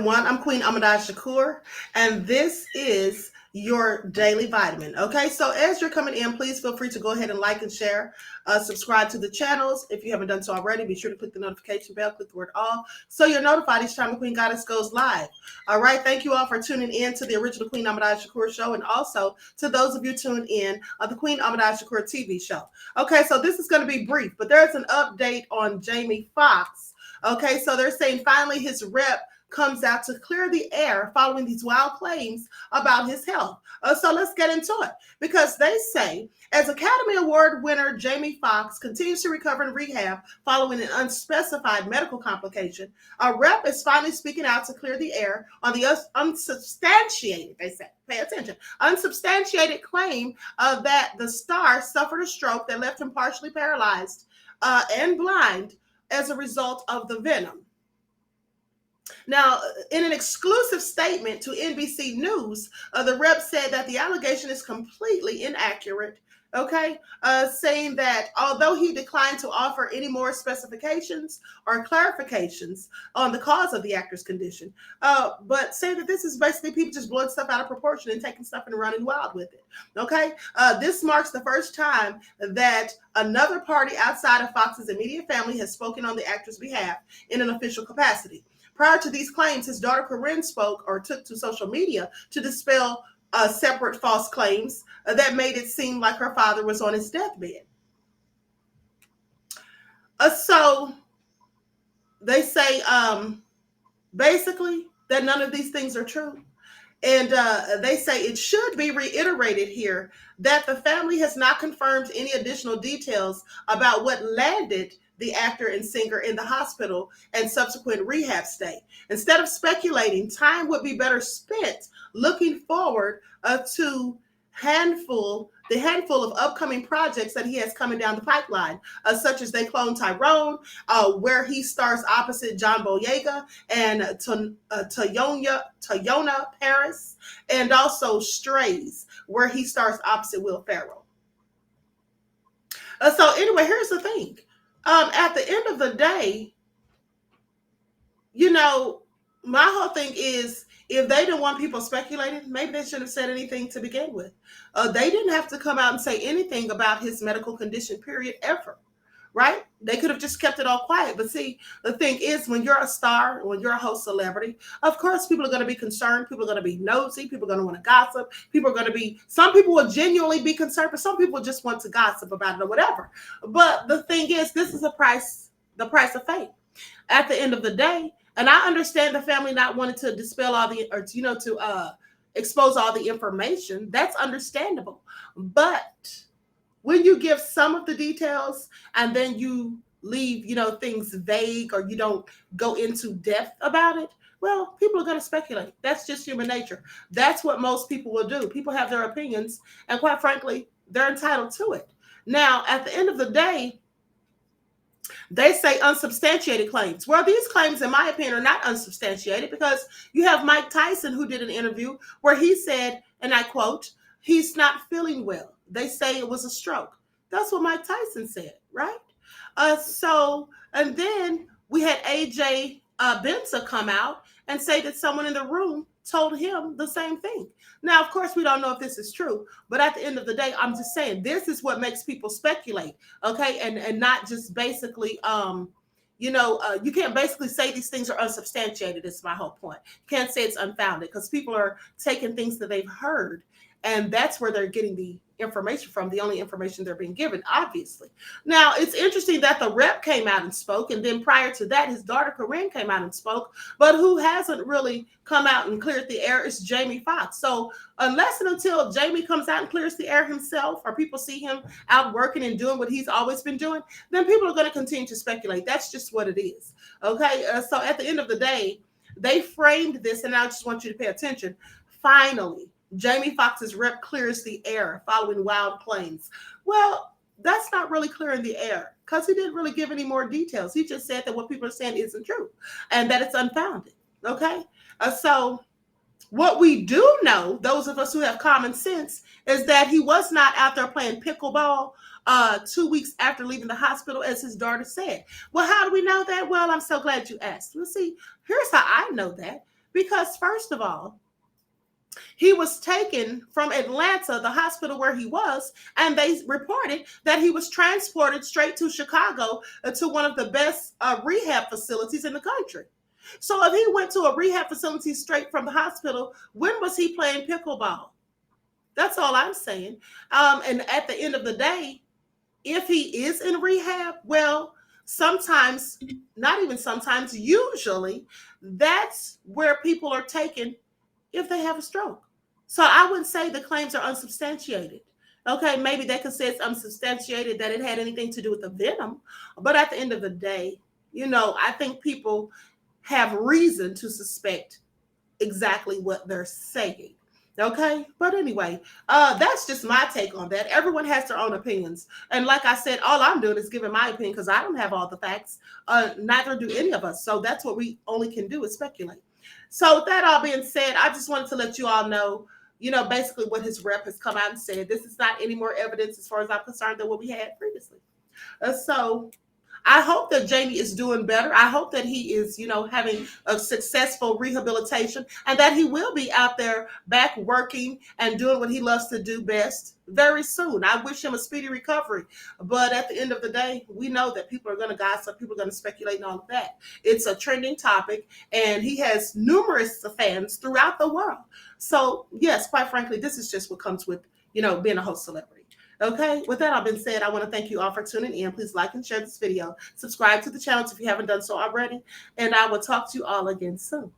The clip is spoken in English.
everyone. I'm Queen Ahmadiyyah Shakur, and this is your daily vitamin. Okay, so as you're coming in, please feel free to go ahead and like and share, subscribe to the channels. If you haven't done so already, be sure to click the notification bell, click the word all, so you're notified each time the Queen Goddess goes live. All right, thank you all for tuning in to the original Queen Ahmadiyyah Shakur show, and also to those of you tuned in on the Queen Ahmadiyyah Shakur TV show. Okay, so this is going to be brief, but there's an update on Jamie Foxx. Okay, so they're saying finally his rep comes out to clear the air following these wild claims about his health. So let's get into it, because they say, as Academy Award winner Jamie Foxx continues to recover in rehab following an unspecified medical complication, a rep is finally speaking out to clear the air on the unsubstantiated, they say, pay attention, unsubstantiated claim that the star suffered a stroke that left him partially paralyzed and blind as a result of the venom. Now, in an exclusive statement to NBC News, the rep said that the allegation is completely inaccurate, okay? Saying that although he declined to offer any more specifications or clarifications on the cause of the actor's condition, but saying that this is basically people just blowing stuff out of proportion and taking stuff and running wild with it, okay? This marks the first time that another party outside of Fox's immediate family has spoken on the actor's behalf in an official capacity. Prior to these claims, his daughter Corinne spoke or took to social media to dispel separate false claims that made it seem like her father was on his deathbed. So they say basically that none of these things are true. And they say it should be reiterated here that the family has not confirmed any additional details about what landed the actor and singer in the hospital and subsequent rehab stay. Instead of speculating, time would be better spent looking forward to the handful of upcoming projects that he has coming down the pipeline, such as They Clone Tyrone, where he stars opposite John Boyega and Tayona Paris, and also Strays, where he stars opposite Will Ferrell. So anyway, here's the thing. At the end of the day, my whole thing is, if they didn't want people speculating, maybe they shouldn't have said anything to begin with. They didn't have to come out and say anything about his medical condition, period, ever, right? They could have just kept it all quiet. But see, the thing is, when you're a star, when you're a host celebrity, of course, people are going to be concerned. People are going to be nosy. People are going to want to gossip. Some people will genuinely be concerned, but some people just want to gossip about it or whatever. But the thing is, this is the price of fame. At the end of the day, and I understand the family not wanting to dispel all to expose all the information. That's understandable. But when you give some of the details and then you leave, things vague, or you don't go into depth about it, well, people are going to speculate. That's just human nature. That's what most people will do. People have their opinions, and quite frankly, they're entitled to it. Now, at the end of the day, they say unsubstantiated claims. Well, these claims, in my opinion, are not unsubstantiated, because you have Mike Tyson, who did an interview where he said, and I quote, "He's not feeling well. They say it was a stroke." That's what Mike Tyson said, right? And then we had AJ Benza come out and say that someone in the room told him the same thing. Now, of course, we don't know if this is true, but at the end of the day, I'm just saying this is what makes people speculate, okay? And not just basically, you can't basically say these things are unsubstantiated. Is my whole point. You can't say it's unfounded, because people are taking things that they've heard, and that's where they're getting the information from, the only information they're being given, obviously. Now, it's interesting that the rep came out and spoke, and then prior to that, his daughter Corinne came out and spoke, but who hasn't really come out and cleared the air is Jamie Foxx. So unless and until Jamie comes out and clears the air himself, or people see him out working and doing what he's always been doing, then people are going to continue to speculate. That's just what it is, okay? So at the end of the day, they framed this, and I just want you to pay attention. Finally, Jamie Foxx's rep clears the air following wild claims. Well, that's not really clearing the air, because he didn't really give any more details. He just said that what people are saying isn't true and that it's unfounded. Okay. So what we do know, those of us who have common sense, is that he was not out there playing pickleball 2 weeks after leaving the hospital, as his daughter said. Well, how do we know that? Well, I'm so glad you asked. Well, see, here's how I know that. Because, first of all, he was taken from Atlanta, the hospital where he was, and they reported that he was transported straight to Chicago to one of the best rehab facilities in the country. So if he went to a rehab facility straight from the hospital, when was he playing pickleball? That's all I'm saying. And at the end of the day, if he is in rehab, well, sometimes, not even sometimes, usually, that's where people are taken if they have a stroke. So I wouldn't say the claims are unsubstantiated. Okay, maybe they could say it's unsubstantiated that it had anything to do with the venom. But at the end of the day, I think people have reason to suspect exactly what they're saying. Okay, but anyway, that's just my take on that. Everyone has their own opinions, and like I said, all I'm doing is giving my opinion because I don't have all the facts. Neither do any of us. So that's what we only can do is speculate. So with that all being said, I just wanted to let you all know, basically what his rep has come out and said. This is not any more evidence, as far as I'm concerned, than what we had previously. So I hope that Jamie is doing better. I hope that he is, having a successful rehabilitation and that he will be out there back working and doing what he loves to do best very soon. I wish him a speedy recovery. But at the end of the day, we know that people are going to gossip, people are going to speculate and all of that. It's a trending topic, and he has numerous fans throughout the world. So, yes, quite frankly, this is just what comes with, being a host celebrity. Okay, with that all been said, I want to thank you all for tuning in. Please like and share this video. Subscribe to the channel if you haven't done so already. And I will talk to you all again soon.